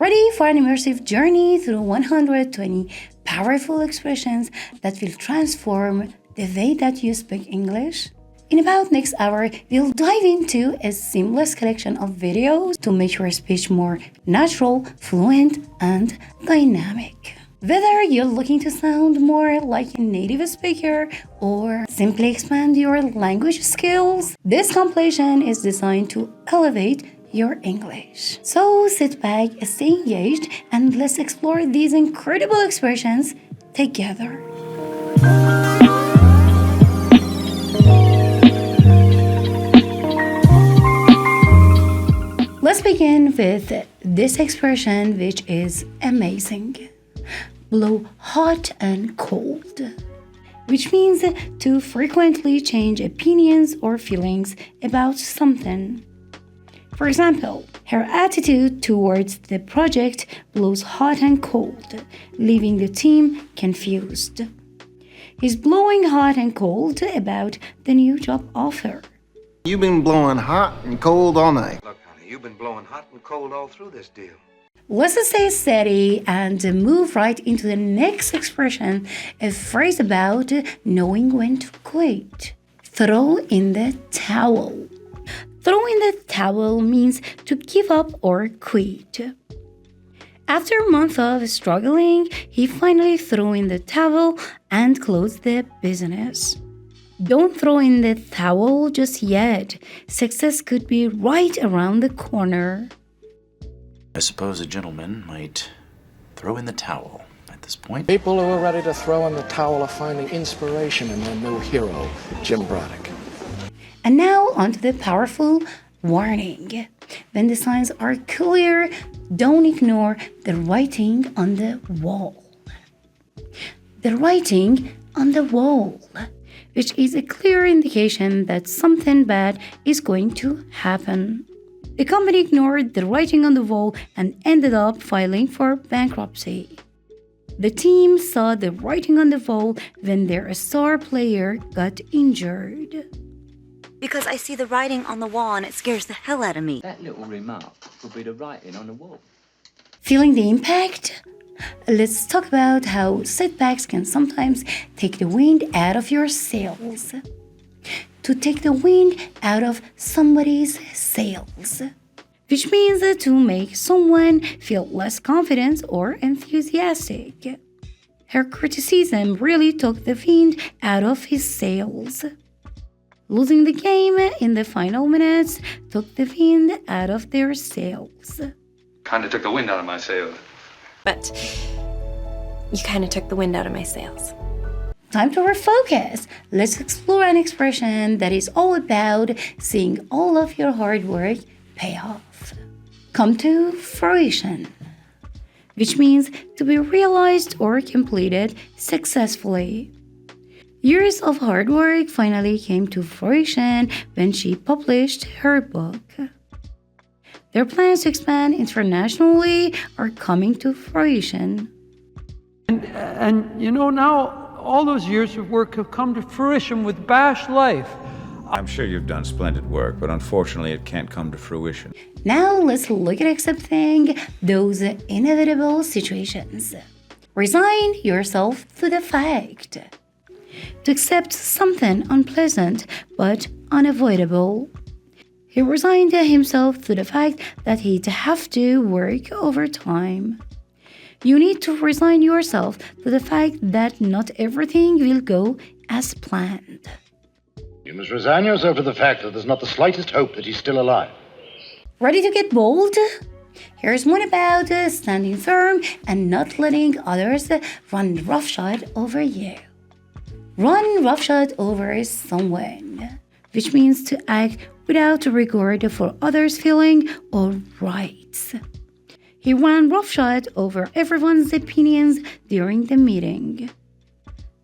Ready for an immersive journey through 120 powerful expressions that will transform the way that you speak English? In about next hour, we'll dive into a seamless collection of videos to make your speech more natural, fluent, and dynamic. Whether you're looking to sound more like a native speaker or simply expand your language skills, this compilation is designed to elevate your English. So sit back, stay engaged, and let's explore these incredible expressions together. Let's begin with this expression, which is amazing. Blow hot and cold, which means to frequently change opinions or feelings about something. For example, her attitude towards the project blows hot and cold, leaving the team confused. He's blowing hot and cold about the new job offer. You've been blowing hot and cold all night. Look, honey, you've been blowing hot and cold all through this deal. Let's stay steady and move right into the next expression, a phrase about knowing when to quit. Throw in the towel. Throw in the towel means to give up or quit. After a month of struggling, he finally threw in the towel and closed the business. Don't throw in the towel just yet. Success could be right around the corner. I suppose a gentleman might throw in the towel at this point. People who are ready to throw in the towel are finding inspiration in their new hero, Jim Braddock. And now onto the powerful warning. When the signs are clear, don't ignore the writing on the wall. The writing on the wall, which is a clear indication that something bad is going to happen. The company ignored the writing on the wall and ended up filing for bankruptcy. The team saw the writing on the wall when their star player got injured. Because I see the writing on the wall and it scares the hell out of me. That little remark could be the writing on the wall. Feeling the impact? Let's talk about how setbacks can sometimes take the wind out of your sails. To take the wind out of somebody's sails, which means to make someone feel less confident or enthusiastic. Her criticism really took the wind out of his sails. Losing the game in the final minutes took the wind out of their sails. Kinda took the wind out of my sails. But you kind of took the wind out of my sails. Time to refocus. Let's explore an expression that is all about seeing all of your hard work pay off. Come to fruition, which means to be realized or completed successfully. Years of hard work finally came to fruition when she published her book. Their plans to expand internationally are coming to fruition. And you know, now all those years of work have come to fruition with Bash Life. I'm sure you've done splendid work, but unfortunately it can't come to fruition. Now let's look at accepting those inevitable situations. Resign yourself to the fact. To accept something unpleasant but unavoidable. He resigned himself to the fact that he'd have to work overtime. You need to resign yourself to the fact that not everything will go as planned. You must resign yourself to the fact that there's not the slightest hope that he's still alive. Ready to get bold? Here's one about standing firm and not letting others run roughshod over you. Run roughshod over someone, which means to act without regard for others' feelings or rights. He ran roughshod over everyone's opinions during the meeting.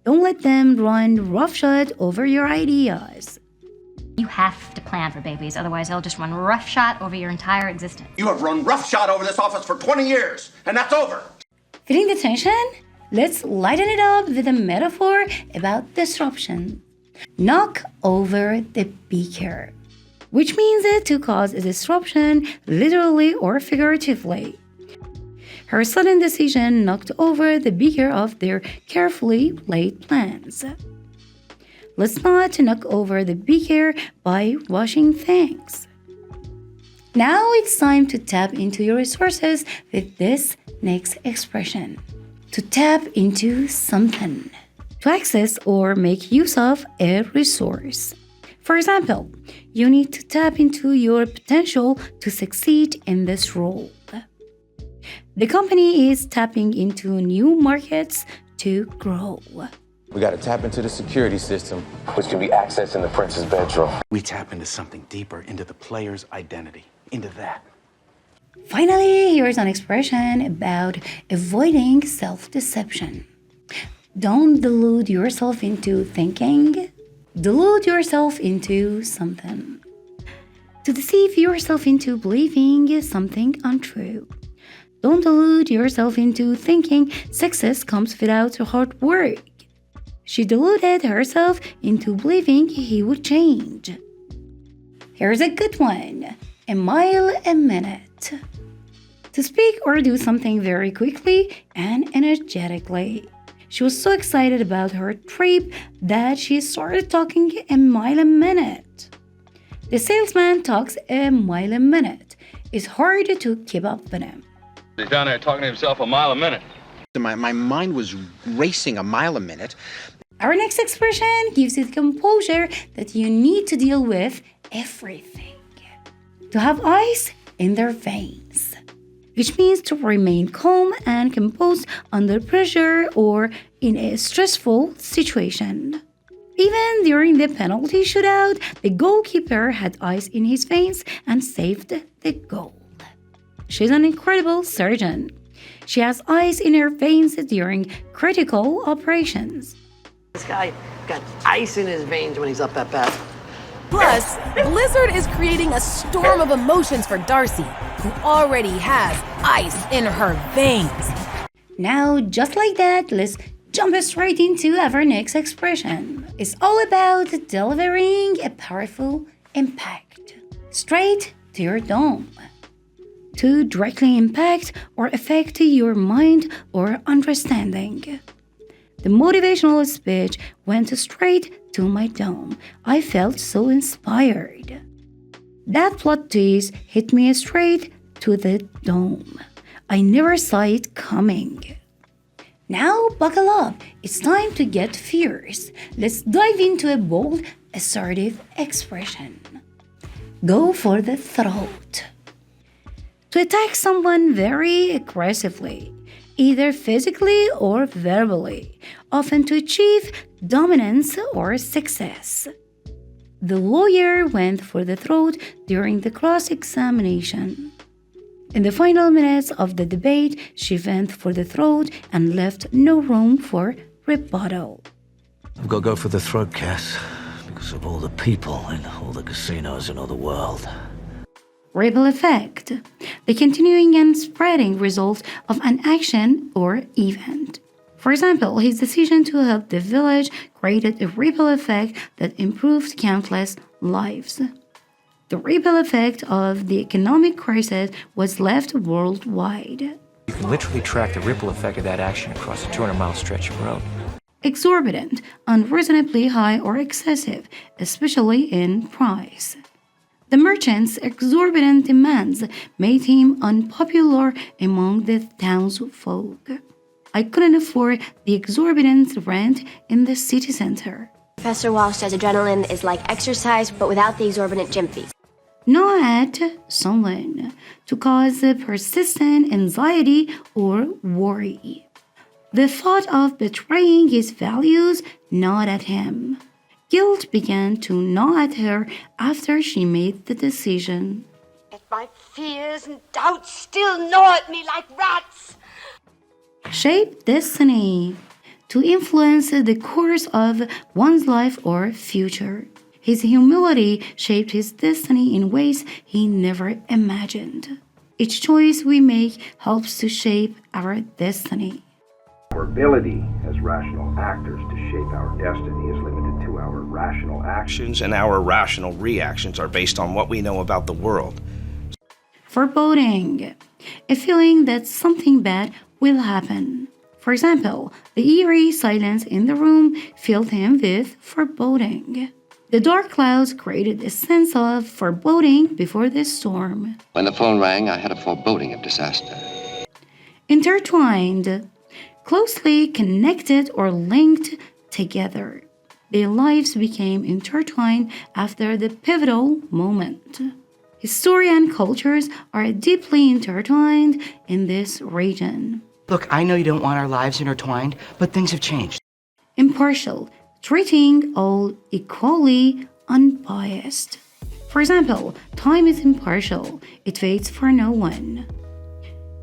Don't let them run roughshod over your ideas. You have to plan for babies, otherwise they'll just run roughshod over your entire existence. You have run roughshod over this office for 20 years, and that's over. Feeling the tension? Let's lighten it up with a metaphor about disruption. Knock over the beaker, which means to cause a disruption literally or figuratively. Her sudden decision knocked over the beaker of their carefully laid plans. Let's not knock over the beaker by rushing things. Now it's time to tap into your resources with this next expression. To tap into something. To access or make use of a resource. For example, you need to tap into your potential to succeed in this role. The company is tapping into new markets to grow. We got to tap into the security system, which can be accessed in the prince's bedroom. We tap into something deeper, into the player's identity, into that. Finally, here's an expression about avoiding self-deception. Don't delude yourself into thinking. Delude yourself into something. To deceive yourself into believing something untrue. Don't delude yourself into thinking success comes without hard work. She deluded herself into believing he would change. Here's a good one. A mile a minute. To speak or do something very quickly and energetically. She was so excited about her trip that she started talking a mile a minute. The salesman talks a mile a minute. It's hard to keep up with him. He's down there talking to himself a mile a minute. My mind was racing a mile a minute. Our next expression gives you the composure that you need to deal with everything. To have ice in their veins, which means to remain calm and composed under pressure or in a stressful situation. Even during the penalty shootout, the goalkeeper had ice in his veins and saved the goal. She's an incredible surgeon. She has ice in her veins during critical operations. This guy got ice in his veins when he's up that bat. Plus, Blizzard is creating a storm of emotions for Darcy, who already has ice in her veins. Now, just like that, let's jump straight into our next expression. It's all about delivering a powerful impact straight to your dome. To directly impact or affect your mind or understanding. The motivational speech went straight to my dome. I felt so inspired. That plot twist hit me straight to the dome. I never saw it coming. Now buckle up. It's time to get fierce. Let's dive into a bold, assertive expression. Go for the throat. To attack someone very aggressively, either physically or verbally, often to achieve dominance or success. The lawyer went for the throat during the cross-examination. In the final minutes of the debate, she went for the throat and left no room for rebuttal. I've got to go for the throat, Cass, because of all the people in all the casinos in all the world. Ripple effect, the continuing and spreading result of an action or event. For example, his decision to help the village created a ripple effect that improved countless lives. The ripple effect of the economic crisis was left worldwide. You can literally track the ripple effect of that action across a 200-mile stretch of road. Exorbitant, unreasonably high or excessive, especially in price. The merchant's exorbitant demands made him unpopular among the townsfolk. I couldn't afford the exorbitant rent in the city center. Professor Walsh says adrenaline is like exercise, but without the exorbitant gym fees. Gnaw at someone to cause persistent anxiety or worry. The thought of betraying his values gnawed at him. Guilt began to gnaw at her after she made the decision. Yet my fears and doubts still gnaw at me like rats. Shape destiny. To influence the course of one's life or future. His humility shaped his destiny in ways he never imagined. Each choice we make helps to shape our destiny. Our ability as rational actors to shape our destiny is limited to our rational actions, and our rational reactions are based on what we know about the world. Foreboding. a feeling that something bad will happen. For example, the eerie silence in the room filled him with foreboding. The dark clouds created a sense of foreboding before the storm. When the phone rang, I had a foreboding of disaster. Intertwined, closely connected or linked together. Their lives became intertwined after the pivotal moment. History and cultures are deeply intertwined in this region. Look, I know you don't want our lives intertwined, but things have changed. Impartial, treating all equally unbiased. For example, time is impartial. It waits for no one.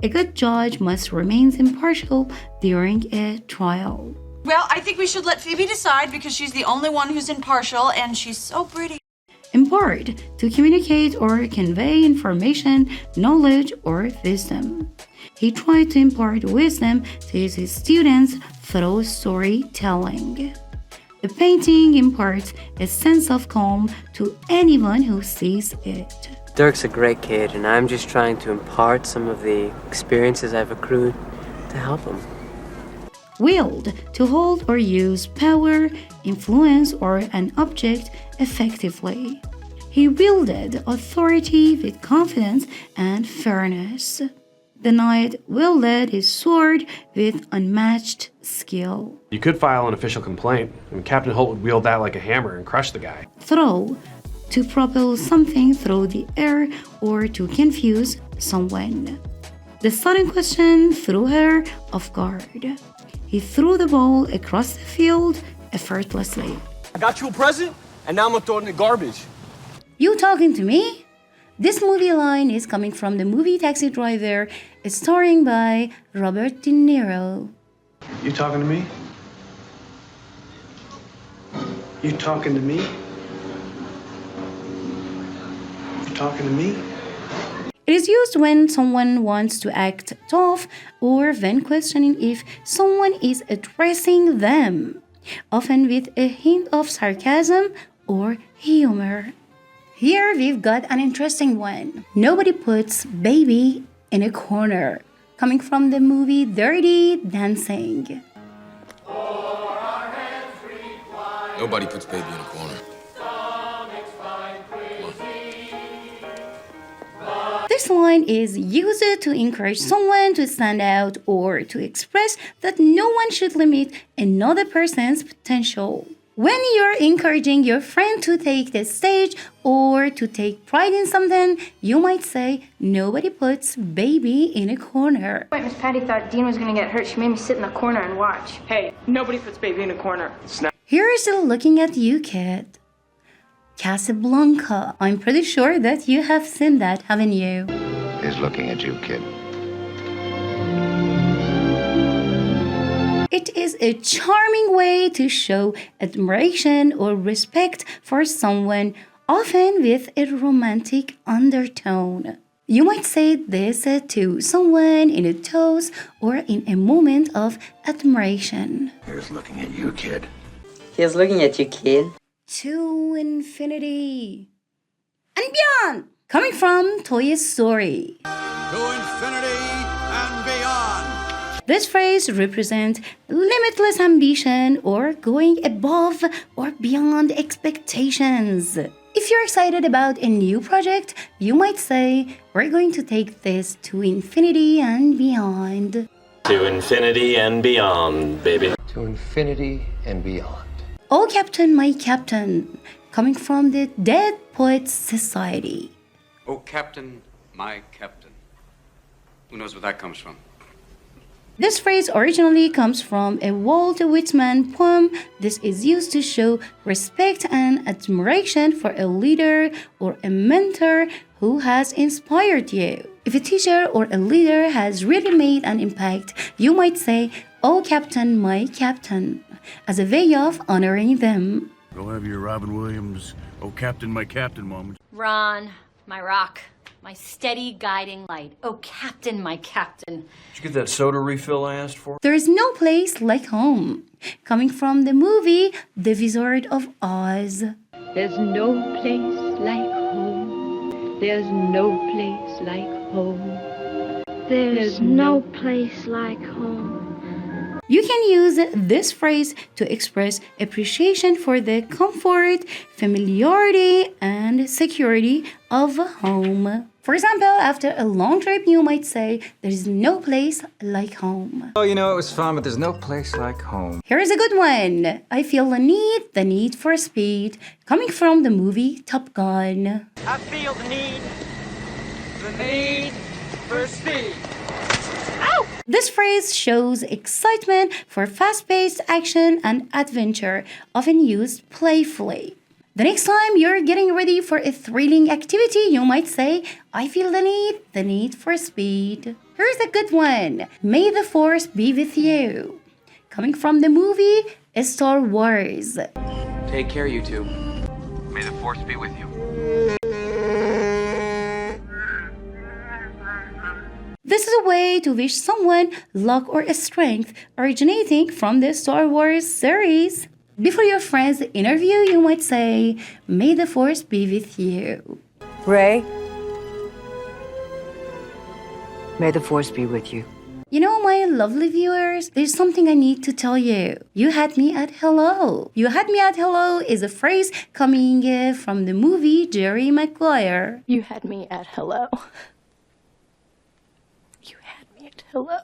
A good judge must remain impartial during a trial. Well, I think we should let Phoebe decide because she's the only one who's impartial and she's so pretty. Impart, to communicate or convey information, knowledge, or wisdom. He tried to impart wisdom to his students through storytelling. The painting imparts a sense of calm to anyone who sees it. Dirk's a great kid, and I'm just trying to impart some of the experiences I've accrued to help him. Wield, to hold or use power, influence, or an object effectively. He wielded authority with confidence and fairness. The knight wielded his sword with unmatched skill. You could file an official complaint, and Captain Holt would wield that like a hammer and crush the guy. Throw, to propel something through the air or to confuse someone. The sudden question threw her off guard. He threw the ball across the field effortlessly. I got you a present, and now I'm gonna throw it in the garbage. You talking to me? This movie line is coming from the movie Taxi Driver, starring by Robert De Niro. You talking to me? You talking to me? You talking to me? It is used when someone wants to act tough or when questioning if someone is addressing them, often with a hint of sarcasm or humor. Here we've got an interesting one. Nobody puts baby in a corner, coming from the movie Dirty Dancing. Nobody puts baby in a corner. This line is used to encourage someone to stand out or to express that no one should limit another person's potential. When you're encouraging your friend to take the stage or to take pride in something, you might say, nobody puts baby in a corner. Wait, Miss Patty thought Dean was gonna get hurt. She made me sit in the corner and watch. Hey, nobody puts baby in a corner. Here's a looking at you, kid. Casablanca. I'm pretty sure that you have seen that, haven't you? He's looking at you, kid. It is a charming way to show admiration or respect for someone, often with a romantic undertone. You might say this to someone in a toast or in a moment of admiration. He's looking at you, kid. He's looking at you, kid. To infinity and beyond, coming from Toy Story. To infinity and beyond. This phrase represents limitless ambition or going above or beyond expectations. If you're excited about a new project, you might say, we're going to take this to infinity and beyond. To infinity and beyond, baby. To infinity and beyond. Oh, Captain, my Captain, coming from the Dead Poets Society. Oh, Captain, my Captain. Who knows where that comes from? This phrase originally comes from a Walt Whitman poem. This is used to show respect and admiration for a leader or a mentor who has inspired you. If a teacher or a leader has really made an impact, you might say, "Oh, Captain, my Captain," as a way of honoring them. Go have your Robin Williams, "Oh, Captain, my Captain" moment. Ron, my rock, my steady guiding light. Oh, Captain, my Captain. Did you get that soda refill I asked for? There is no place like home. Coming from the movie The Wizard of Oz. There's no place like home. There's no place like home. There's no place like home. You can use this phrase to express appreciation for the comfort, familiarity, and security of a home. For example, after a long trip, you might say, "There's no place like home." Oh, you know, it was fun, but there's no place like home. Here's a good one. I feel the need for speed, coming from the movie Top Gun. I feel the need for speed. This phrase shows excitement for fast-paced action and adventure, often used playfully. The next time you're getting ready for a thrilling activity, you might say, "I feel the need for speed." Here's a good one. May the force be with you. Coming from the movie Star Wars. Take care, you two. May the force be with you. This is a way to wish someone luck or strength originating from the Star Wars series. Before your friend's interview, you might say, "May the force be with you." Ray, may the force be with you. You know, my lovely viewers, there's something I need to tell you. You had me at hello. You had me at hello is a phrase coming from the movie Jerry Maguire. You had me at hello. You had me at hello.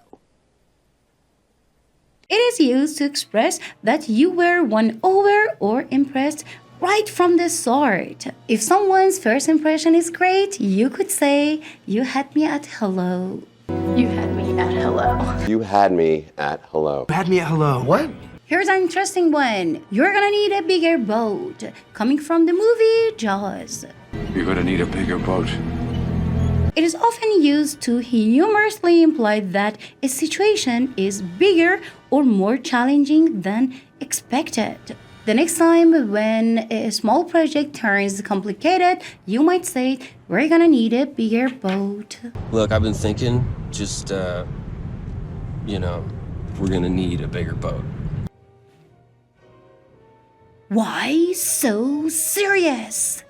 It is used to express that you were won over or impressed right from the start. If someone's first impression is great, you could say, "You had me at hello." You had me at hello. You had me at hello. You had me at hello. What? Here's an interesting one. You're gonna need a bigger boat. Coming from the movie Jaws. You're gonna need a bigger boat. It is often used to humorously imply that a situation is bigger or more challenging than expected. The next time when a small project turns complicated, you might say, "We're gonna need a bigger boat." Look, I've been thinking, we're gonna need a bigger boat. Why so serious?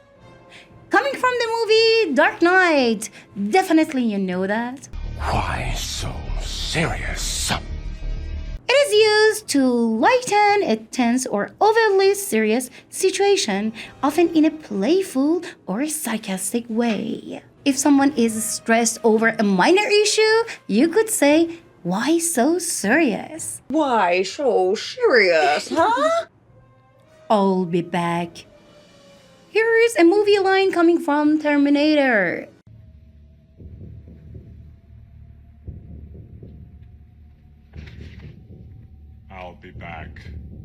Coming from the movie Dark Knight. Definitely you know that. Why so serious? It is used to lighten a tense or overly serious situation, often in a playful or sarcastic way. If someone is stressed over a minor issue, you could say, "Why so serious?" Why so serious, huh? I'll be back. Here is a movie line coming from Terminator. I'll be back.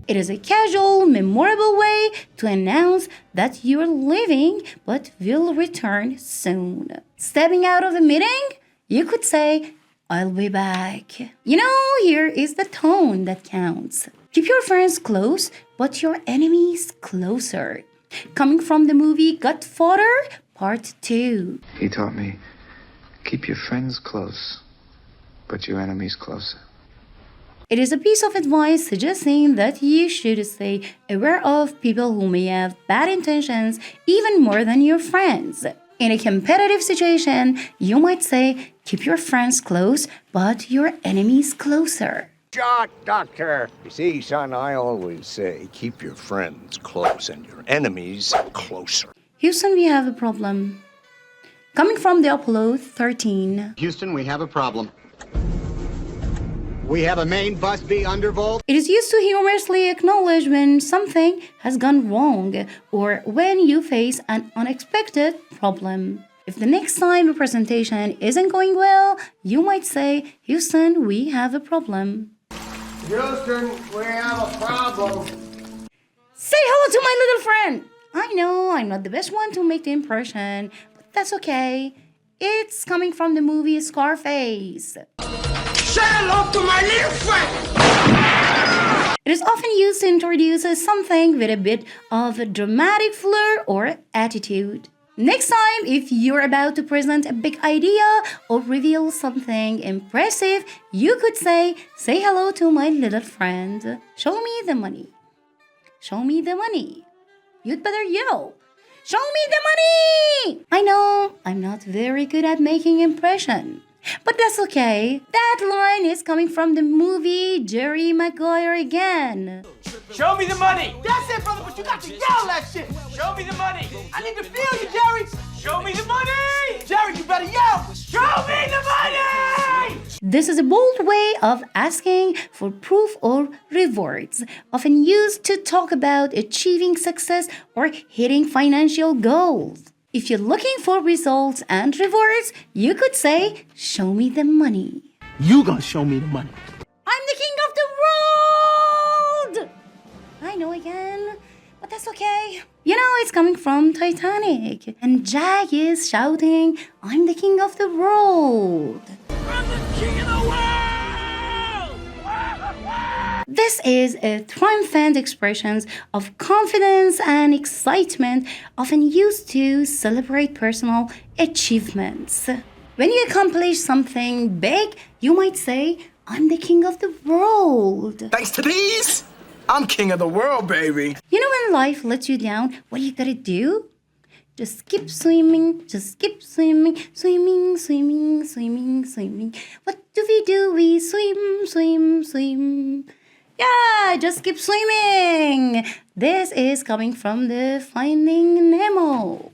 It is a casual, memorable way to announce that you're leaving but will return soon. Stepping out of a meeting, you could say, "I'll be back." You know, here is the tone that counts. Keep your friends close, but your enemies closer. Coming from the movie Godfather, Part 2. He taught me, keep your friends close, but your enemies closer. It is a piece of advice suggesting that you should stay aware of people who may have bad intentions even more than your friends. In a competitive situation, you might say, "Keep your friends close, but your enemies closer." Shot, Doctor. You see, son, I always say, keep your friends close and your enemies closer. Houston, we have a problem. Coming from the Apollo 13. Houston, we have a problem. We have a main bus B undervolt. It is used to humorously acknowledge when something has gone wrong or when you face an unexpected problem. If the next time a presentation isn't going well, you might say, "Houston, we have a problem." Houston, we have a problem. Say hello to my little friend. I know I'm not the best one to make the impression, but that's okay. It's coming from the movie Scarface. Say hello to my little friend. It is often used to introduce something with a bit of a dramatic flair or attitude. Next time, if you're about to present a big idea or reveal something impressive, you could say hello to my little friend. Show me the money. Show me the money. You'd better yell, "Show me the money!" I know I'm not very good at making impression. But that's okay. That line is coming from the movie Jerry Maguire again. Show me the money! That's it, brother, but you got to yell that shit! Show me the money! I need to feel you, Jerry! Show me the money! Jerry, you better yell! Show me the money! This is a bold way of asking for proof or rewards, often used to talk about achieving success or hitting financial goals. If you're looking for results and rewards, you could say, show me the money. You gonna show me the money. I'm the king of the world! I know again, but that's okay. You know, it's coming from Titanic. And Jack is shouting, I'm the king of the world. I'm the king of the world! This is a triumphant expression of confidence and excitement, often used to celebrate personal achievements. When you accomplish something big, you might say, I'm the king of the world. Thanks to these, I'm king of the world, baby. You know when life lets you down, what you gotta do? Just keep swimming, just keep swimming, swimming, swimming, swimming, swimming. What do? We swim, swim, swim. Yeah, just keep swimming. This is coming from the Finding Nemo.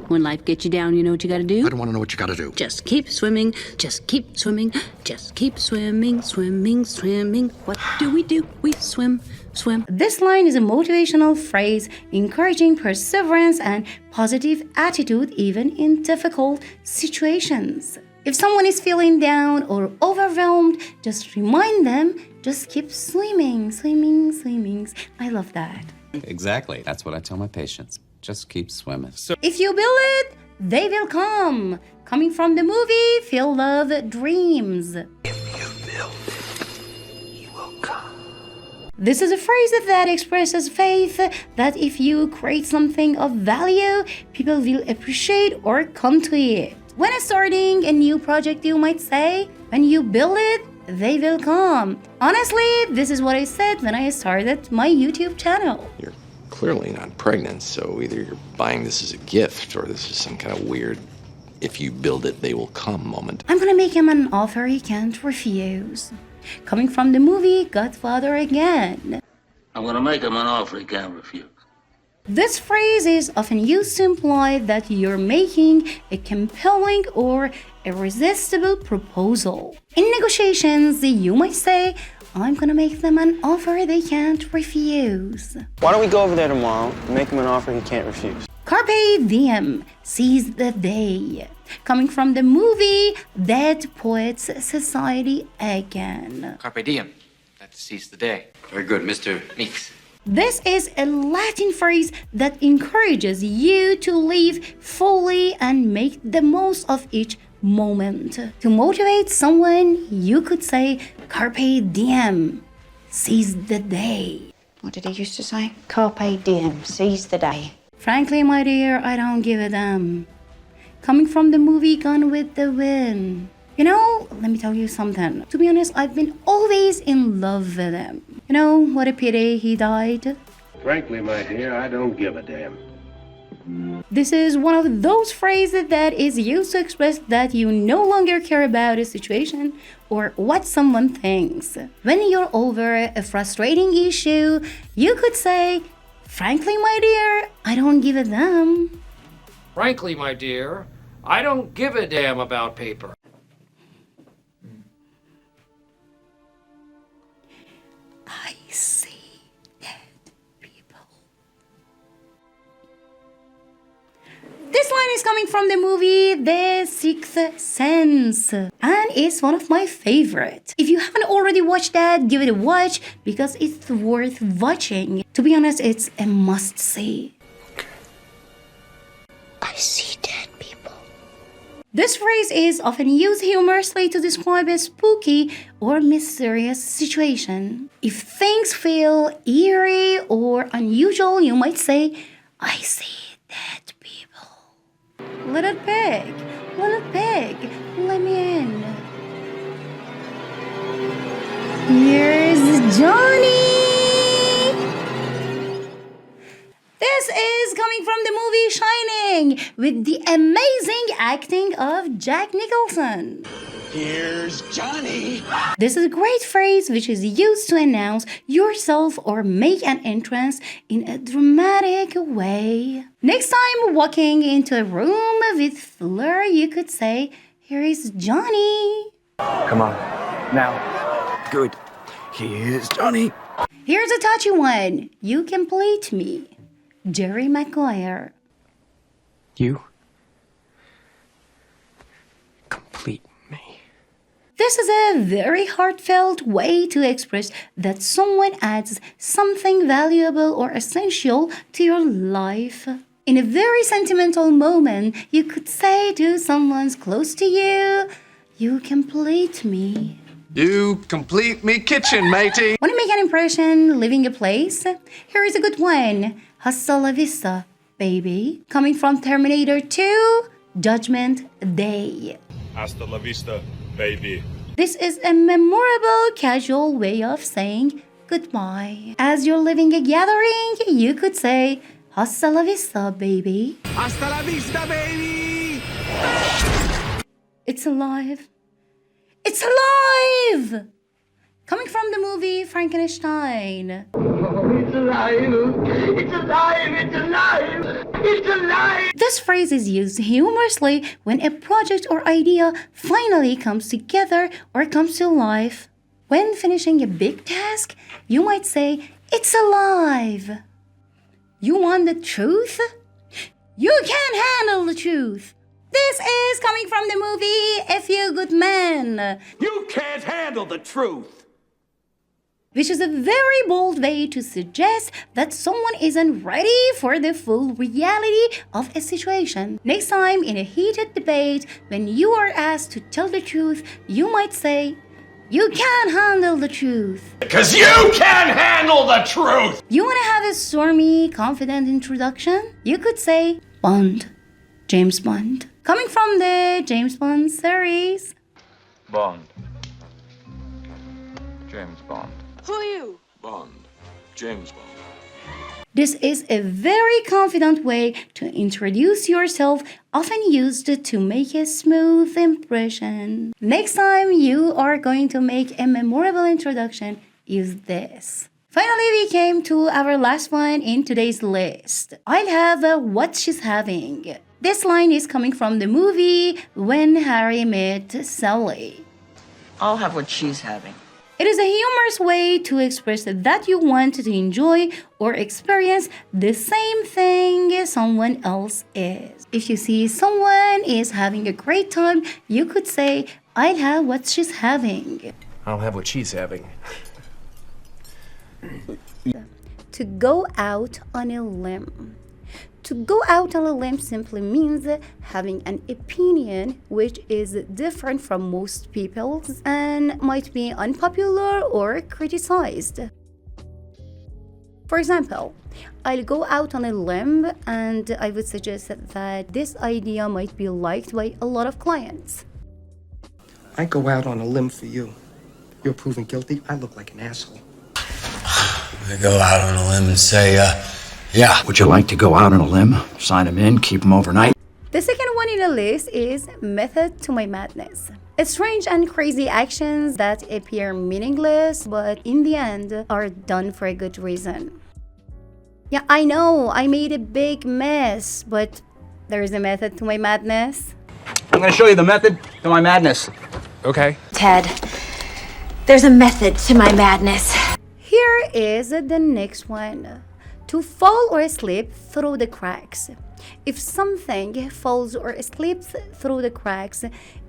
When life gets you down, you know what you gotta do? I don't want to know what you got to do. Just keep swimming, just keep swimming, just keep swimming, swimming, swimming. What do? We swim, swim. This line is a motivational phrase encouraging perseverance and positive attitude even in difficult situations. If someone is feeling down or overwhelmed, just remind them, just keep swimming, swimming, swimming. I love that. Exactly. That's what I tell my patients. Just keep swimming. If you build it, they will come. Coming from the movie Field of Dreams. This is a phrase that expresses faith that if you create something of value, people will appreciate or come to it. When starting a new project, you might say, when you build it, they will come. Honestly, this is what I said when I started my YouTube channel. You're clearly not pregnant, so either you're buying this as a gift or this is some kind of weird, if you build it, they will come moment. I'm gonna make him an offer he can't refuse. Coming from the movie Godfather again. I'm gonna make him an offer he can't refuse. This phrase is often used to imply that you're making a compelling or irresistible proposal. In negotiations, you might say, I'm gonna make them an offer they can't refuse. Why don't we go over there tomorrow and make him an offer he can't refuse? Carpe diem, seize the day. Coming from the movie Dead Poets Society again. Carpe diem. That's seize the day. Very good, Mr. Meeks. This is a Latin phrase that encourages you to live fully and make the most of each moment. To motivate someone, you could say, Carpe diem, seize the day. What did he used to say? Carpe diem, seize the day. Frankly, my dear, I don't give a damn. Coming from the movie Gone with the Wind. You know, let me tell you something. To be honest, I've been always in love with him. You know, what a pity he died. Frankly, my dear, I don't give a damn. This is one of those phrases that is used to express that you no longer care about a situation or what someone thinks. When you're over a frustrating issue, you could say, frankly, my dear, I don't give a damn. Frankly, my dear, I don't give a damn about paper. I see dead people. This line is coming from the movie The Sixth Sense and it's one of my favorites. If you haven't already watched that, give it a watch because it's worth watching. To be honest, it's a must-see. I see dead people. This phrase is often used humorously to describe a spooky or mysterious situation. If things feel eerie or unusual, you might say, I see dead people. Little pig, let me in. Here's Johnny. This is coming from the movie Shining. Diminishing with the amazing acting of Jack Nicholson. Here's Johnny. This is a great phrase which is used to announce yourself or make an entrance in a dramatic way. Next time walking into a room with flair, you could say, "Here is Johnny." Come on. Now. Good. Here's Johnny. Here's a touchy one. You complete me. Jerry Maguire. You complete me. This is a very heartfelt way to express that someone adds something valuable or essential to your life. In a very sentimental moment, you could say to someone close to you, "You complete me." You complete me kitchen, matey. Want to make an impression leaving a place? Here is a good one. Hasta la vista, baby. Coming from Terminator 2, Judgment Day. Hasta la vista, baby. This is a memorable, casual way of saying goodbye. As you're leaving a gathering, you could say, "Hasta la vista, baby." Hasta la vista, baby. It's alive. It's alive! Coming from the movie Frankenstein. Oh, it's alive! It's alive! It's alive! It's alive! This phrase is used humorously when a project or idea finally comes together or comes to life. When finishing a big task, you might say, "It's alive!" You want the truth? You can't handle the truth. This is coming from the movie A Few Good Men. You can't handle the truth. Which is a very bold way to suggest that someone isn't ready for the full reality of a situation. Next time, in a heated debate, when you are asked to tell the truth, you might say, "You can't handle the truth." Because you can't handle the truth! You want to have a stormy, confident introduction? You could say, "Bond, James Bond." Coming from the James Bond series. Bond. James Bond. Who are you? Bond. James Bond. This is a very confident way to introduce yourself, often used to make a smooth impression. Next time you are going to make a memorable introduction, use this. Finally, we came to our last one in today's list. I'll have what she's having. This line is coming from the movie When Harry Met Sally. I'll have what she's having. It is a humorous way to express that you want to enjoy or experience the same thing someone else is. If you see someone is having a great time, you could say, "I'll have what she's having." I'll have what she's having. To go out on a limb. To go out on a limb simply means having an opinion which is different from most people's and might be unpopular or criticized. For example, I'll go out on a limb and I would suggest that this idea might be liked by a lot of clients. I go out on a limb for you. You're proven guilty. I look like an asshole. I go out on a limb and say, yeah. Would you like to go out on a limb, sign them in, keep them overnight? The second one in the list is method to my madness. It's strange and crazy actions that appear meaningless, but in the end are done for a good reason. Yeah, I know, I made a big mess, but there is a method to my madness. I'm gonna show you the method to my madness. Okay. Ted, there's a method to my madness. Here is the next one. To fall or slip through the cracks. If something falls or slips through the cracks,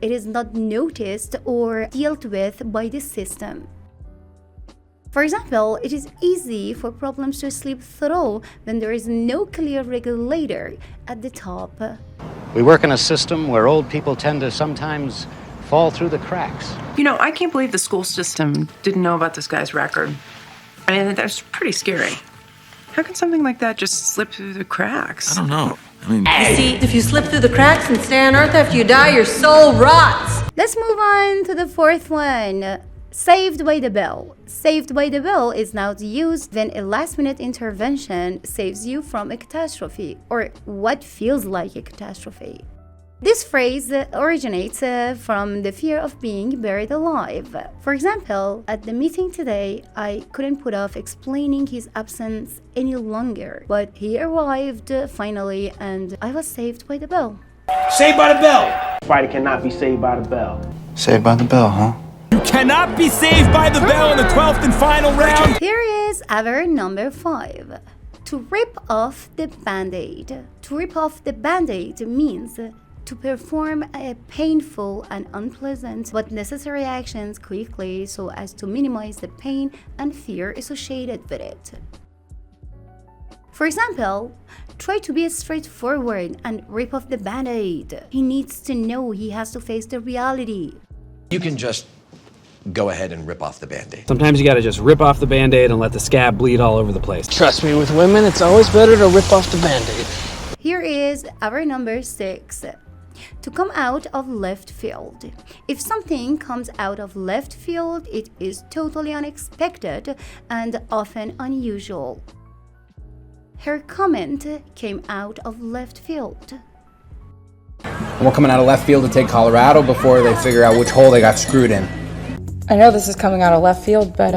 it is not noticed or dealt with by the system. For example, it is easy for problems to slip through when there is no clear regulator at the top. We work in a system where old people tend to sometimes fall through the cracks. You know, I can't believe the school system didn't know about this guy's record. I mean, that's pretty scary. How can something like that just slip through the cracks? I don't know. I mean, you see, if you slip through the cracks and stay on Earth after you die, your soul rots. Let's move on to the fourth one. Saved by the bell. Saved by the bell is now used when a last-minute intervention saves you from a catastrophe, or what feels like a catastrophe. This phrase originates from the fear of being buried alive. For example, at the meeting today, I couldn't put off explaining his absence any longer, but he arrived finally and I was saved by the bell. Saved by the bell! Fighter cannot be saved by the bell. Saved by the bell, huh? You cannot be saved by the bell in the 12th and final round! Here is our number 5. To rip off the band-aid. To rip off the band-aid means to perform a painful and unpleasant but necessary actions quickly so as to minimize the pain and fear associated with it. For example, try to be straightforward and rip off the band-aid. He needs to know he has to face the reality. You can just go ahead and rip off the band-aid. Sometimes you gotta just rip off the band-aid and let the scab bleed all over the place. Trust me, with women, it's always better to rip off the band-aid. Here is our number 6. To come out of left field. If something comes out of left field, it is totally unexpected and often unusual. Her comment came out of left field. We're coming out of left field to take Colorado before they figure out which hole they got screwed in. I know this is coming out of left field, but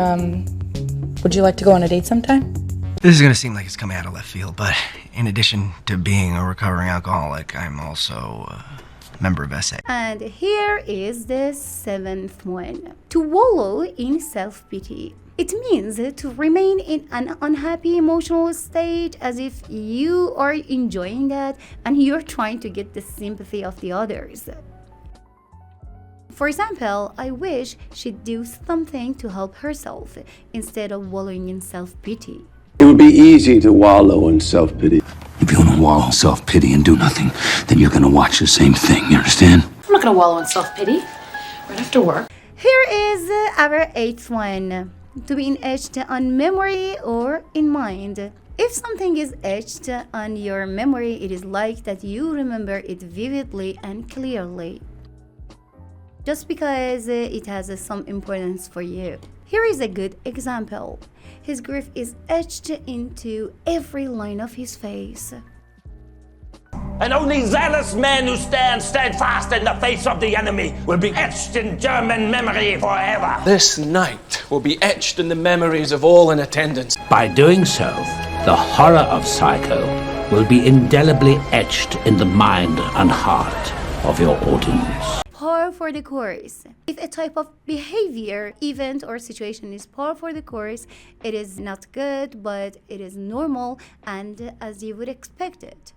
would you like to go on a date sometime? This is gonna seem like it's coming out of left field, but in addition to being a recovering alcoholic, I'm also a member of SA. And here is the 7th one. To wallow in self-pity. It means to remain in an unhappy emotional state as if you are enjoying that and you're trying to get the sympathy of the others. For example, I wish she'd do something to help herself instead of wallowing in self-pity. It would be easy to wallow in self-pity. If you want to wallow in self-pity and do nothing, then you're going to watch the same thing, you understand? I'm not going to wallow in self-pity. Right after work. Here is our 8th one. To be etched on memory or in mind. If something is etched on your memory, it is like that you remember it vividly and clearly. Just because it has some importance for you. Here is a good example. His grief is etched into every line of his face. And only zealous men who stand steadfast in the face of the enemy will be etched in German memory forever. This night will be etched in the memories of all in attendance. By doing so, the horror of Psycho will be indelibly etched in the mind and heart of your audience. Par for the course. If a type of behavior, event, or situation is par for the course, it is not good, but it is normal and as you would expect it.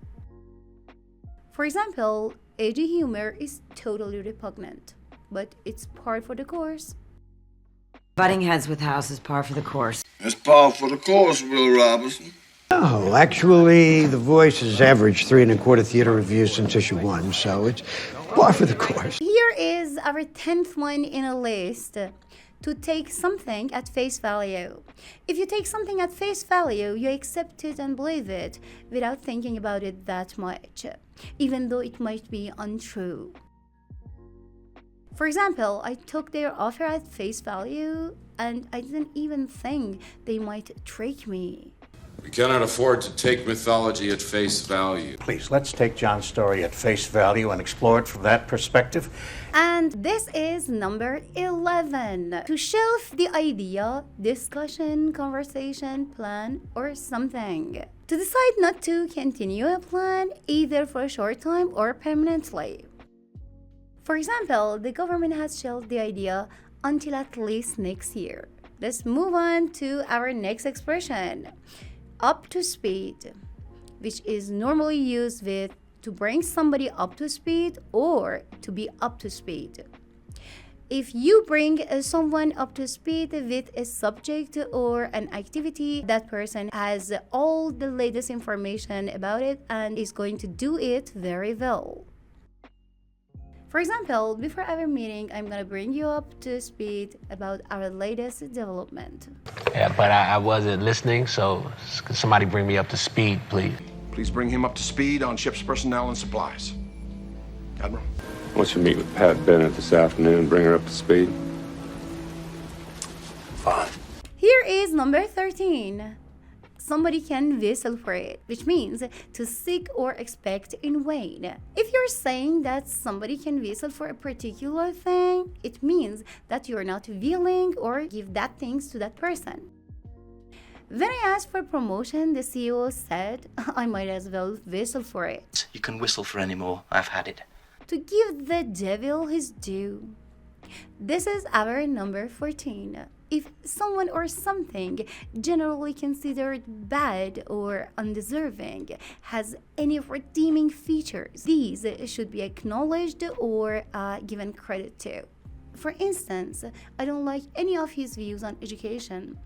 For example, edgy humor is totally repugnant, but it's par for the course. Butting heads with House is par for the course. It's par for the course, Will Robinson. Oh, actually, The Voice has averaged 3 1/4 theater reviews since issue 1, so it's par for the course. Here is our 10th one in a list. To take something at face value. If you take something at face value, you accept it and believe it without thinking about it that much, even though it might be untrue. For example, I took their offer at face value and I didn't even think they might trick me. We cannot afford to take mythology at face value. Please, let's take John's story at face value and explore it from that perspective. And this is number 11. To shelf the idea, discussion, conversation, plan, or something. To decide not to continue a plan either for a short time or permanently. For example, the government has shelved the idea until at least next year. Let's move on to our next expression. Up to speed, which is normally used with to bring somebody up to speed or to be up to speed. If you bring someone up to speed with a subject or an activity, that person has all the latest information about it and is going to do it very well. For example, before our meeting, I'm going to bring you up to speed about our latest development. Yeah, but I wasn't listening, so could somebody bring me up to speed, please? Please bring him up to speed on ship's personnel and supplies. Admiral? I want you to meet with Pat Bennett this afternoon and bring her up to speed. fun. Here is number 13. Somebody can whistle for it, which means to seek or expect in vain. If you're saying that somebody can whistle for a particular thing, it means that you're not willing or give that things to that person. When I asked for promotion, the CEO said I might as well whistle for it. You can whistle for any more. I've had it. To give the devil his due. This is our number 14. If someone or something generally considered bad or undeserving has any redeeming features, these should be acknowledged or given credit to. For instance, I don't like any of his views on education.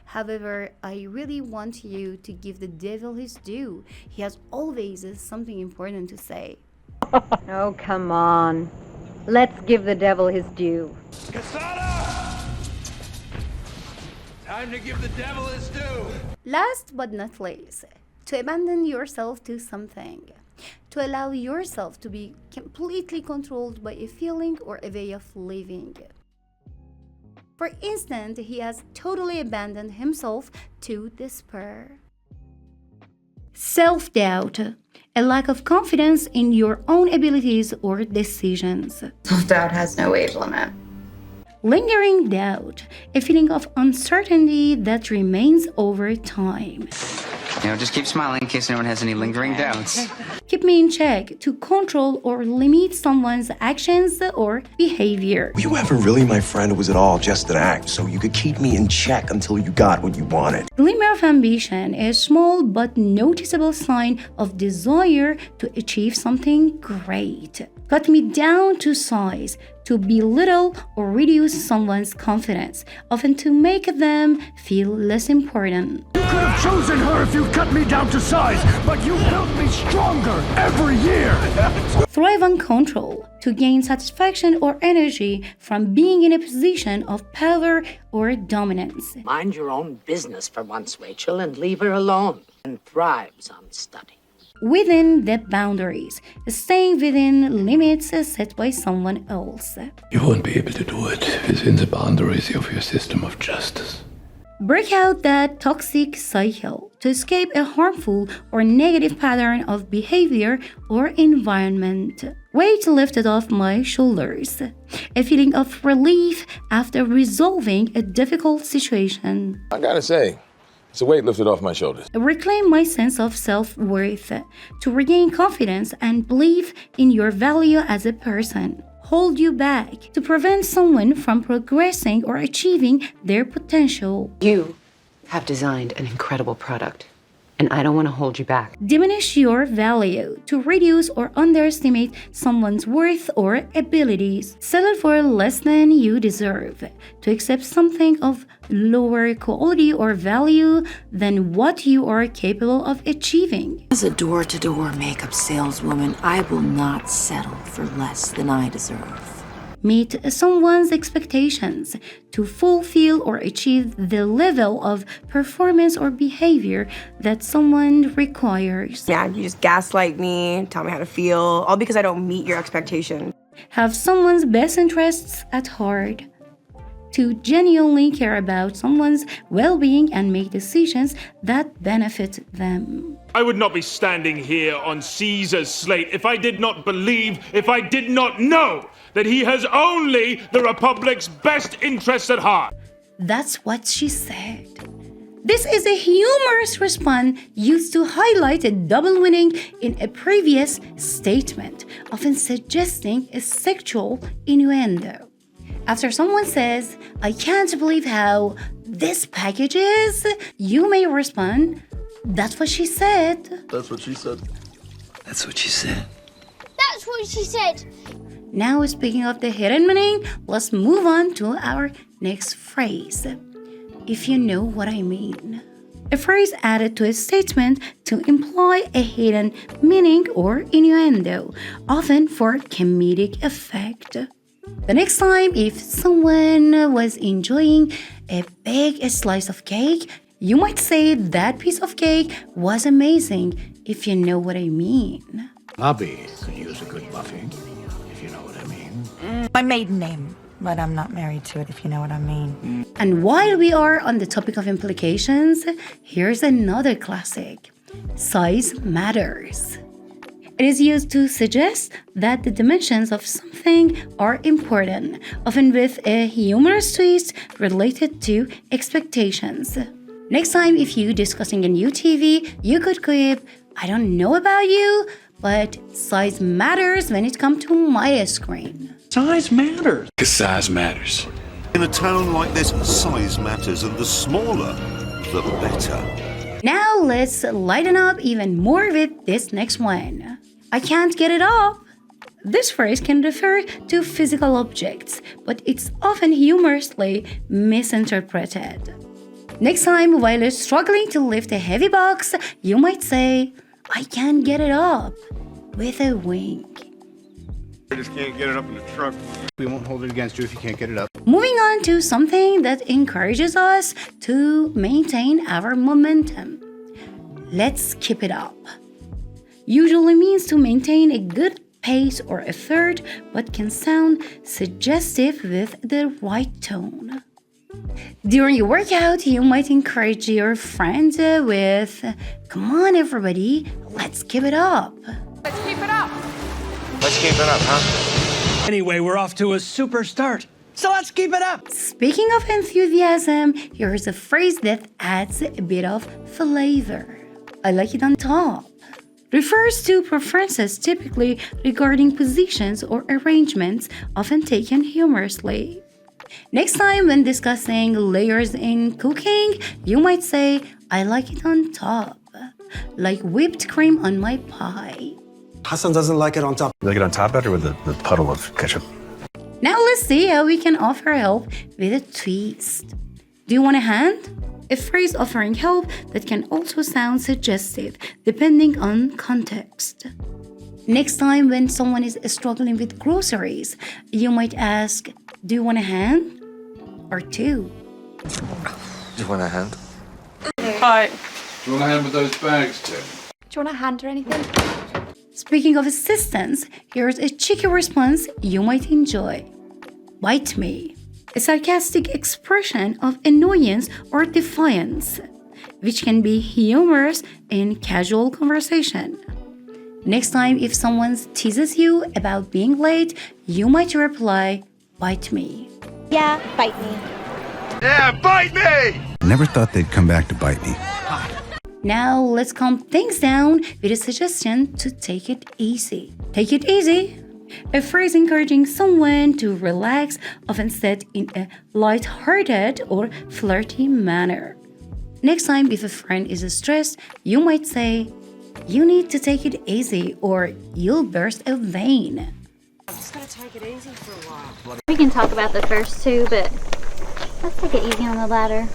However, I really want you to give the devil his due. He has always something important to say. Oh, come on. Let's give the devil his due. Time to give the devil his due. Last but not least, to abandon yourself to something. To allow yourself to be completely controlled by a feeling or a way of living. For instance, he has totally abandoned himself to despair. Self-doubt, a lack of confidence in your own abilities or decisions. Self-doubt has no age limit. Lingering doubt, a feeling of uncertainty that remains over time. Just keep smiling in case anyone has any lingering doubts. Keep me in check to control or limit someone's actions or behavior. Were you ever really my friend, or was it all just an act so you could keep me in check until you got what you wanted? Glimmer of ambition, a small but noticeable sign of desire to achieve something great. Cut me down to size, to belittle or reduce someone's confidence, often to make them feel less important. You could have chosen her if you cut me down to size, but you built me stronger every year. Thrive on control, to gain satisfaction or energy from being in a position of power or dominance. Mind your own business for once, Rachel, and leave her alone. And thrives on study. Within the boundaries, staying within limits set by someone else. You won't be able to do it within the boundaries of your system of justice. Break out that toxic cycle to escape a harmful or negative pattern of behavior or environment. Weight lifted off my shoulders. A feeling of relief after resolving a difficult situation. I gotta say, it's a weight lifted off my shoulders. Reclaim my sense of self-worth, to regain confidence and belief in your value as a person. Hold you back, to prevent someone from progressing or achieving their potential. You have designed an incredible product, and I don't want to hold you back. Diminish your value, to reduce or underestimate someone's worth or abilities. Settle for less than you deserve, to accept something of lower quality or value than what you are capable of achieving. As a door-to-door makeup saleswoman, I will not settle for less than I deserve. Meet someone's expectations, to fulfill or achieve the level of performance or behavior that someone requires. Yeah, you just gaslight me, tell me how to feel, all because I don't meet your expectations. Have someone's best interests at heart, to genuinely care about someone's well-being and make decisions that benefit them. I would not be standing here on Caesar's slate if I did not believe, if I did not know that he has only the Republic's best interests at heart. That's what she said. This is a humorous response used to highlight a double meaning in a previous statement, often suggesting a sexual innuendo. After someone says, "I can't believe how this package is," you may respond, "That's what she said." That's what she said. That's what she said. That's what she said. Now, speaking of the hidden meaning, let's move on to our next phrase. If you know what I mean. A phrase added to a statement to imply a hidden meaning or innuendo, often for comedic effect. The next time, if someone was enjoying a big slice of cake, you might say that piece of cake was amazing, if you know what I mean. Bobby could use a good buffing, if you know what I mean. My maiden name, but I'm not married to it, if you know what I mean. And while we are on the topic of implications, here's another classic. Size matters. It is used to suggest that the dimensions of something are important, often with a humorous twist related to expectations. Next time, if you're discussing a new TV, you could quip, I don't know about you, but size matters when it comes to my screen. Size matters. Because size matters. In a town like this, size matters, and the smaller, the better. Now let's lighten up even more with this next one. I can't get it up. This phrase can refer to physical objects, but it's often humorously misinterpreted. Next time, while you're struggling to lift a heavy box, you might say, I can't get it up, with a wink. I just can't get it up in the truck. We won't hold it against you if you can't get it up. Moving on to something that encourages us to maintain our momentum. Let's keep it up. Usually means to maintain a good pace or effort, but can sound suggestive with the right tone. During a workout, you might encourage your friend with, come on everybody, let's keep it up. Let's keep it up. Let's keep it up, huh? Anyway, we're off to a super start. So let's keep it up. Speaking of enthusiasm, here's a phrase that adds a bit of flavor. I like it on top. Refers to preferences typically regarding positions or arrangements, often taken humorously. Next time when discussing layers in cooking, you might say, I like it on top, like whipped cream on my pie. Hassan doesn't like it on top. You like it on top better with the puddle of ketchup? Now let's see how we can offer help with a twist. Do you want a hand? A phrase offering help that can also sound suggestive, depending on context. Next time when someone is struggling with groceries, you might ask, do you want a hand? Or two? Do you want a hand? Hi. Do you want a hand with those bags, Tim? Do you want a hand or anything? Speaking of assistance, here's a cheeky response you might enjoy. Bite me. A sarcastic expression of annoyance or defiance, which can be humorous in casual conversation. Next time, if someone teases you about being late, you might reply, bite me. Yeah, bite me. Yeah, bite me! Never thought they'd come back to bite me. Now let's calm things down with a suggestion to take it easy. Take it easy. A phrase encouraging someone to relax, often said in a light-hearted or flirty manner. Next time, if a friend is stressed, you might say, you need to take it easy or you'll burst a vein. I'm just gonna take it easy for a while. We can talk about the first two, but let's take it easy on the latter.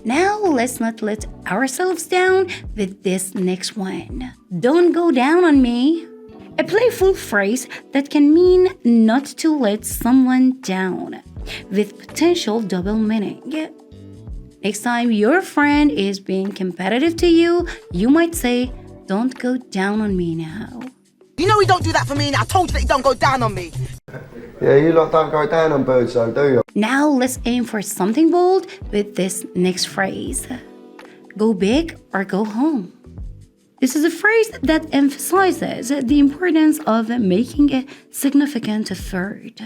Now let's not let ourselves down with this next one. Don't go down on me. A playful phrase that can mean not to let someone down, with potential double meaning. Next time your friend is being competitive to you, you might say, don't go down on me now. You know he don't do that for me, and I told you that he don't go down on me. Yeah, you lot don't go down on birds though, do you? Now let's aim for something bold with this next phrase. Go big or go home. This is a phrase that emphasizes the importance of making a significant effort.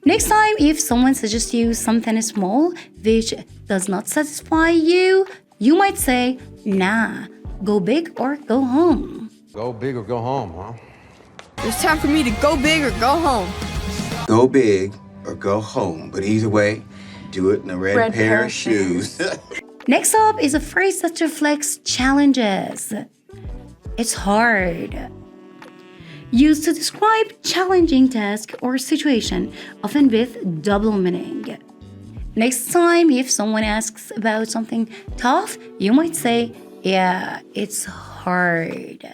Next time, if someone suggests you something small which does not satisfy you, you might say, nah, go big or go home. Go big or go home, huh? It's time for me to go big or go home. Go big or go home, but either way, do it in a red pair of shoes. Next up is a phrase that reflects challenges. It's hard. Used to describe challenging task or situation, often with double meaning. Next time, if someone asks about something tough, you might say, yeah, it's hard.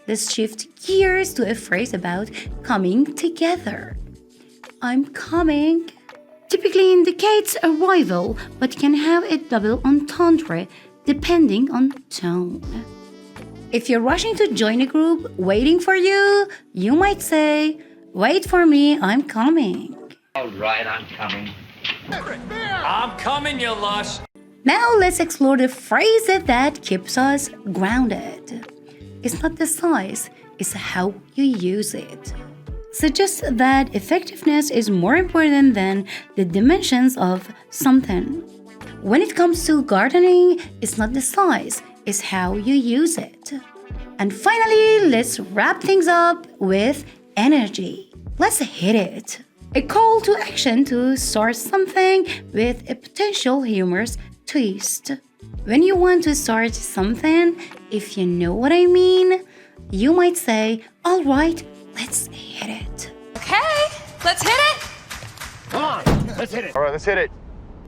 Let's shift gears to a phrase about coming together. I'm coming. Typically indicates arrival, but can have a double entendre depending on tone. If you're rushing to join a group waiting for you, you might say, wait for me, I'm coming. All right, I'm coming. I'm coming, you lush. Now let's explore the phrase that keeps us grounded. It's not the size, it's how you use it. Suggests that effectiveness is more important than the dimensions of something. When it comes to gardening, it's not the size, it's how you use it. And finally, let's wrap things up with energy. Let's hit it. A call to action to start something with a potential humorous twist. When you want to start something, if you know what I mean, you might say, all right, let's hit it. Okay, let's hit it. Come on, let's hit it. All right, let's hit it.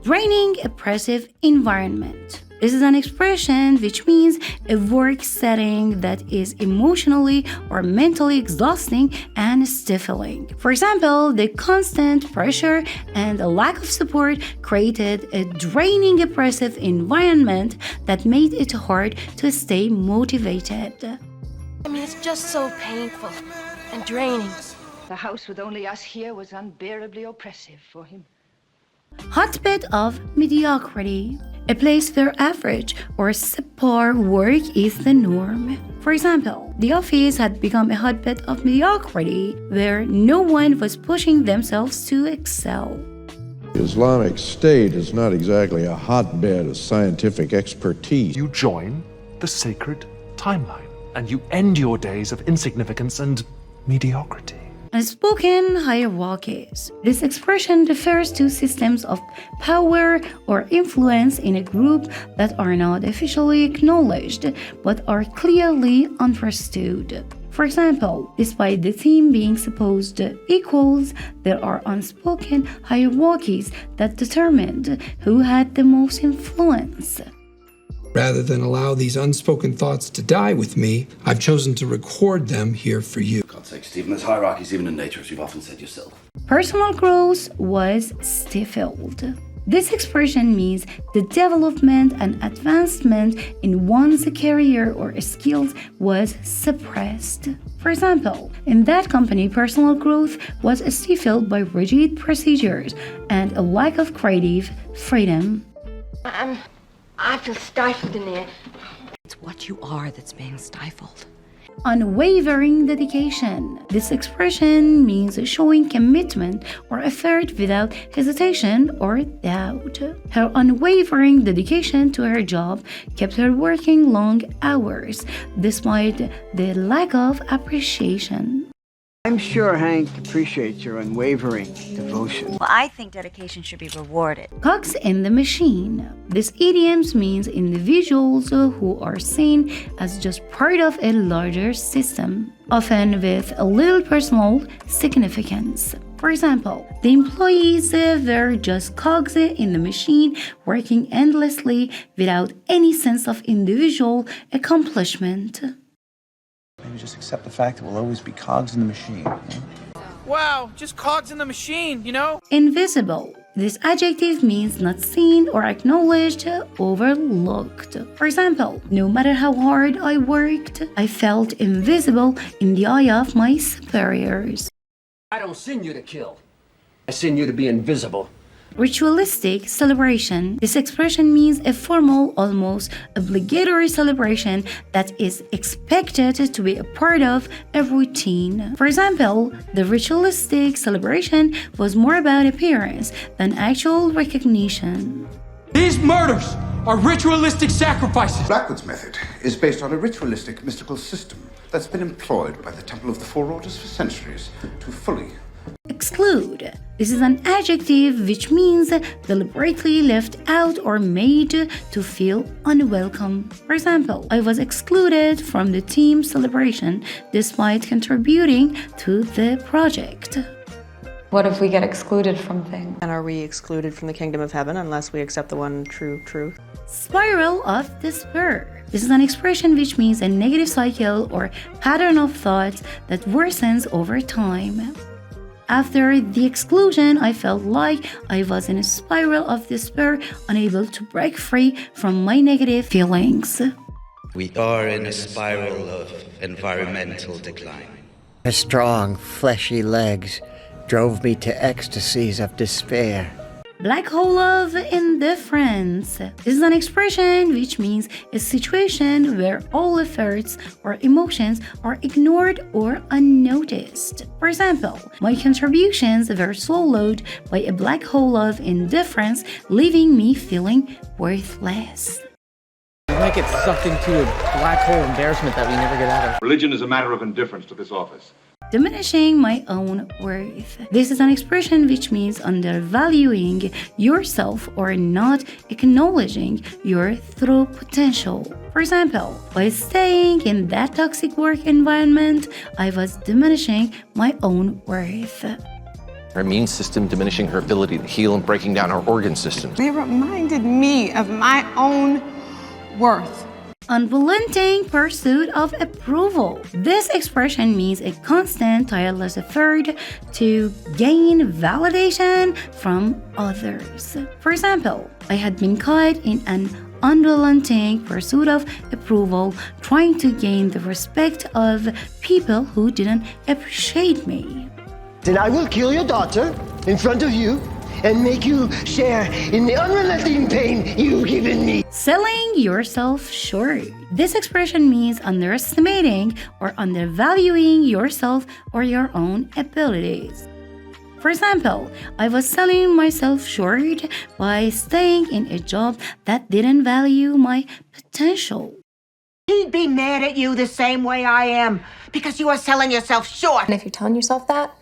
Draining, oppressive environment. This is an expression which means a work setting that is emotionally or mentally exhausting and stifling. For example, the constant pressure and a lack of support created a draining, oppressive environment that made it hard to stay motivated. I mean, it's just so painful and draining. The house with only us here was unbearably oppressive for him. Hotbed of mediocrity. A place where average or subpar work is the norm. For example, the office had become a hotbed of mediocrity where no one was pushing themselves to excel. The Islamic State is not exactly a hotbed of scientific expertise. You join the sacred timeline, and you end your days of insignificance and mediocrity. Unspoken hierarchies. This expression refers to systems of power or influence in a group that are not officially acknowledged but are clearly understood. For example, despite the team being supposed equals, there are unspoken hierarchies that determined who had the most influence. Rather than allow these unspoken thoughts to die with me, I've chosen to record them here for you. For God's sake, Stephen, there's hierarchies even in nature, as you've often said yourself. Personal growth was stifled. This expression means the development and advancement in one's career or skills was suppressed. For example, in that company, personal growth was stifled by rigid procedures and a lack of creative freedom. I feel stifled in there. It's what you are that's being stifled. Unwavering dedication. This expression means showing commitment or effort without hesitation or doubt. Her unwavering dedication to her job kept her working long hours despite the lack of appreciation. I'm sure Hank appreciates your unwavering devotion. Well, I think dedication should be rewarded. Cogs in the machine. This idiom means individuals who are seen as just part of a larger system, often with a little personal significance. For example, the employees were just cogs in the machine working endlessly without any sense of individual accomplishment. Maybe just accept the fact that we'll always be cogs in the machine. Wow, just cogs in the machine, you know? Invisible. This adjective means not seen or acknowledged, overlooked. For example, no matter how hard I worked, I felt invisible in the eye of my superiors. I don't send you to kill. I send you to be invisible. Ritualistic celebration. This expression means a formal, almost obligatory celebration that is expected to be a part of a routine. For example, the ritualistic celebration was more about appearance than actual recognition. These murders are ritualistic sacrifices. Blackwood's method is based on a ritualistic mystical system that's been employed by the Temple of the Four Orders for centuries to fully Exclude. This is an adjective which means deliberately left out or made to feel unwelcome. For example, I was excluded from the team celebration despite contributing to the project. What if we get excluded from things? And are we excluded from the kingdom of heaven unless we accept the one true truth? Spiral of despair. This is an expression which means a negative cycle or pattern of thoughts that worsens over time. After the exclusion, I felt like I was in a spiral of despair, unable to break free from my negative feelings. We are in a spiral of environmental decline. Her strong, fleshy legs drove me to ecstasies of despair. Black hole of indifference. This is an expression which means a situation where all efforts or emotions are ignored or unnoticed. For example, my contributions were swallowed by a black hole of indifference, leaving me feeling worthless. We might get sucked into a black hole of embarrassment that we never get out of. Religion is a matter of indifference to this office. Diminishing my own worth. This is an expression which means undervaluing yourself or not acknowledging your true potential. For example, by staying in that toxic work environment, I was diminishing my own worth. Her immune system diminishing her ability to heal and breaking down her organ systems. They reminded me of my own worth. Unrelenting pursuit of approval. This expression means a constant, tireless effort to gain validation from others. For example, I had been caught in an unrelenting pursuit of approval, trying to gain the respect of people who didn't appreciate me. Then I will kill your daughter in front of you and make you share in the unrelenting pain you've given me. Selling yourself short. This expression means underestimating or undervaluing yourself or your own abilities. For example, I was selling myself short by staying in a job that didn't value my potential. He'd be mad at you the same way I am because you are selling yourself short. And if you're telling yourself that,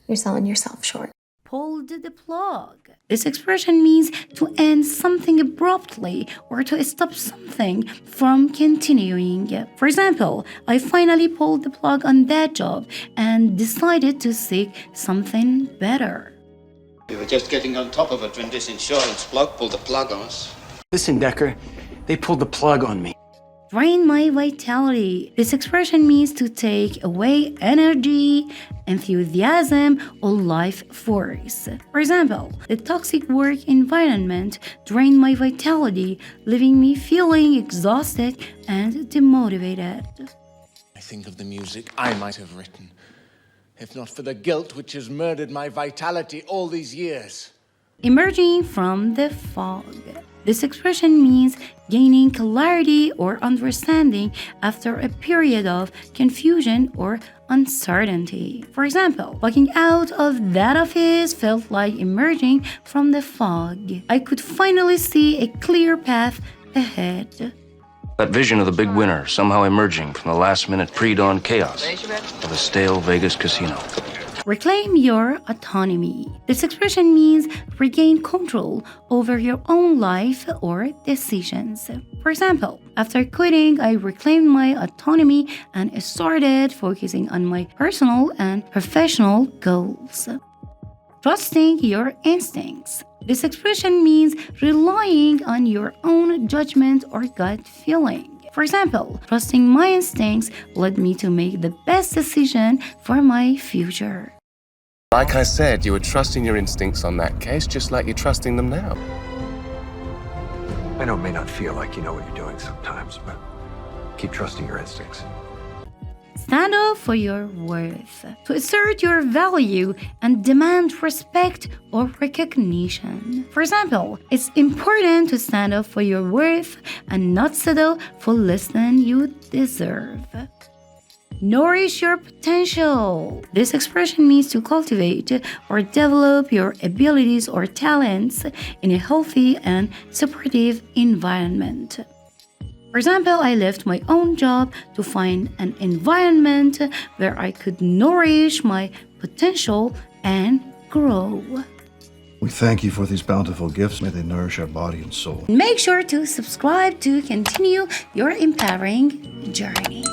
you're selling yourself short. Pulled the plug. This expression means to end something abruptly or to stop something from continuing. For example, I finally pulled the plug on that job and decided to seek something better. We were just getting on top of it when this insurance bloke pulled the plug on us. Listen, Decker, they pulled the plug on me. Drain my vitality. This expression means to take away energy, enthusiasm, or life force. For example, the toxic work environment drained my vitality, leaving me feeling exhausted and demotivated. I think of the music I might have written, if not for the guilt which has murdered my vitality all these years. Emerging from the fog. This expression means gaining clarity or understanding after a period of confusion or uncertainty. For example, walking out of that office felt like emerging from the fog. I could finally see a clear path ahead. That vision of the big winner somehow emerging from the last-minute pre-dawn chaos of a stale Vegas casino. Reclaim your autonomy. This expression means regain control over your own life or decisions. For example, after quitting, I reclaimed my autonomy and started focusing on my personal and professional goals. Trusting your instincts. This expression means relying on your own judgment or gut feeling. For example, trusting my instincts led me to make the best decision for my future. Like I said, you were trusting your instincts on that case, just like you're trusting them now. I know it may not feel like you know what you're doing sometimes, but keep trusting your instincts. Stand up for your worth. To assert your value and demand respect or recognition. For example, it's important to stand up for your worth and not settle for less than you deserve. Nourish your potential. This expression means to cultivate or develop your abilities or talents in a healthy and supportive environment. For example, I left my own job to find an environment where I could nourish my potential and grow. We thank you for these bountiful gifts. May they nourish our body and soul. Make sure to subscribe to continue your empowering journey.